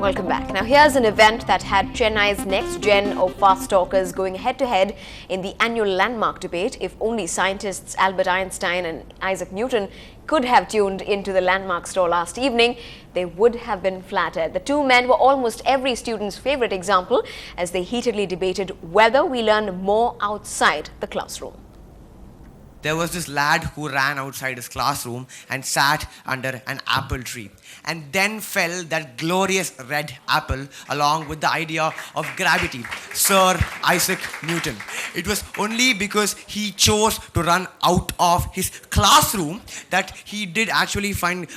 Welcome back. Now here's an event that had Chennai's next gen of fast talkers going head-to-head in the annual landmark debate. If only scientists Albert Einstein and Isaac Newton could have tuned into the landmark store last evening, they would have been flattered. The two men were almost every student's favorite example as they heatedly debated whether we learn more outside the classroom. There was this lad who ran outside his classroom and sat under an apple tree. And then fell that glorious red apple along with the idea of gravity, Sir Isaac Newton. It was only because he chose to run out of his classroom that he did actually find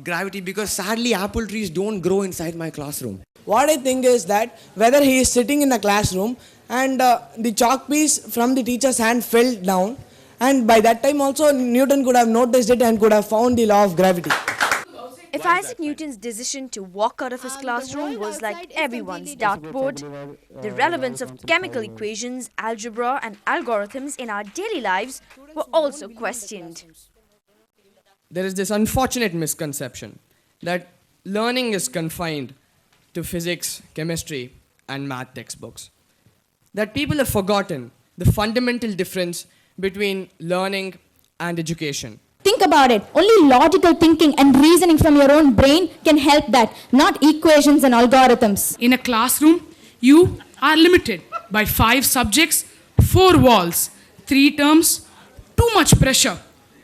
gravity, because sadly apple trees don't grow inside my classroom. What I think is that whether he is sitting in a classroom and the chalk piece from the teacher's hand fell down, and by that time also Newton could have noticed it and could have found the law of gravity. If Isaac Newton's decision to walk out of his classroom was like everyone's dartboard, the relevance of chemical equations, algebra and algorithms in our daily lives were also questioned. There is this unfortunate misconception that learning is confined to physics, chemistry and math textbooks. That people have forgotten the fundamental difference between learning and education. Think about it. Only logical thinking and reasoning from your own brain can help that, not equations and algorithms. In a classroom, you are limited by 5 subjects, 4 walls, 3 terms, too much pressure,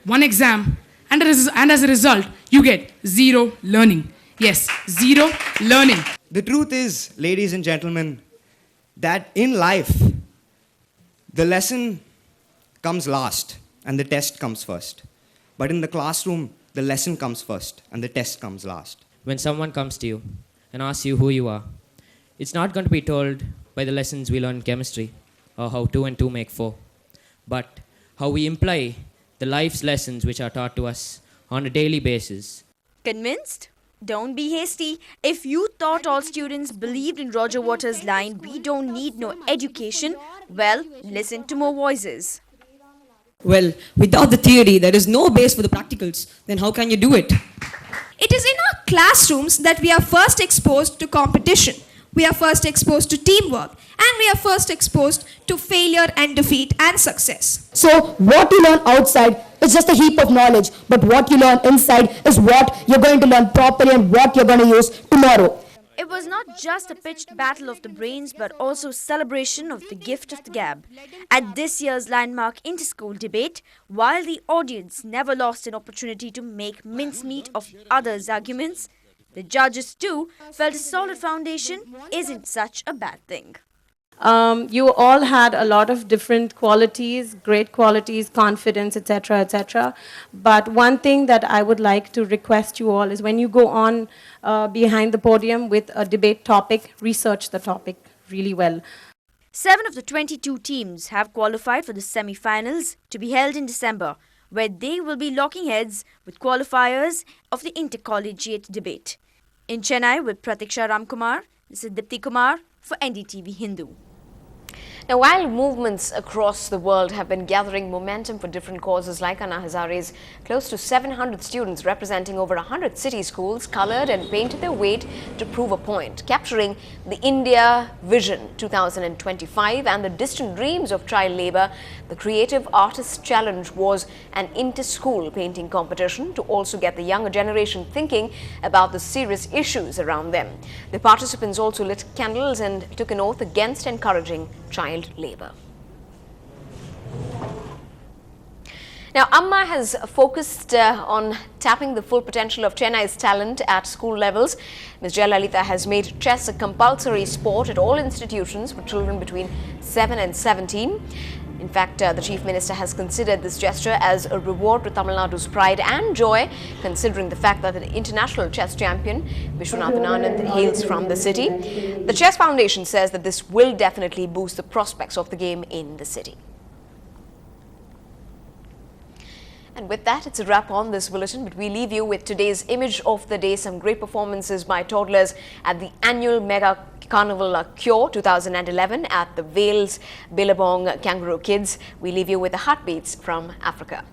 1 exam, and as a result, you get 0 learning. Yes, 0 learning. The truth is, ladies and gentlemen, that in life, the lesson comes last and the test comes first. But in the classroom, the lesson comes first and the test comes last. When someone comes to you and asks you who you are, it's not going to be told by the lessons we learn in chemistry or how 2 and 2 make 4, but how we imply the life's lessons which are taught to us on a daily basis. Convinced? Don't be hasty. If you thought all students believed in Roger Waters' line, "We don't need no education," well, listen to more voices. Well, without the theory, there is no base for the practicals. Then how can you do it? It is in our classrooms that we are first exposed to competition. We are first exposed to teamwork. And we are first exposed to failure and defeat and success. So what you learn outside is just a heap of knowledge, but what you learn inside is what you're going to learn properly and what you're going to use tomorrow. It was not just a pitched battle of the brains, but also celebration of the gift of the gab. At this year's landmark inter-school debate, while the audience never lost an opportunity to make mincemeat of others' arguments, the judges too felt a solid foundation isn't such a bad thing. You all had a lot of different qualities, great qualities, confidence, etc., etc. But one thing that I would like to request you all is when you go on behind the podium with a debate topic, research the topic really well. 7 of the 22 teams have qualified for the semi-finals to be held in December, where they will be locking heads with qualifiers of the intercollegiate debate. In Chennai with Pratiksha Ramkumar, this is Dipti Kumar for NDTV Hindu. Now, while movements across the world have been gathering momentum for different causes like Anna Hazare's, close to 700 students representing over 100 city schools colored and painted their weight to prove a point, capturing the India Vision 2025 and the distant dreams of child labour. The Creative Artists Challenge was an inter-school painting competition to also get the younger generation thinking about the serious issues around them. The participants also lit candles and took an oath against encouraging child labour. Now, Amma has focused on tapping the full potential of Chennai's talent at school levels. Ms. Jayalalitha has made chess a compulsory sport at all institutions for children between 7 and 17. In fact, the Chief Minister has considered this gesture as a reward to Tamil Nadu's pride and joy, considering the fact that the international chess champion Vishwanathan Anand hails from the city. The Chess Foundation says that this will definitely boost the prospects of the game in the city. And with that, it's a wrap on this bulletin, but we leave you with today's image of the day, some great performances by toddlers at the annual Mega Carnival Cure 2011 at the Wales Billabong Kangaroo Kids. We leave you with the heartbeats from Africa.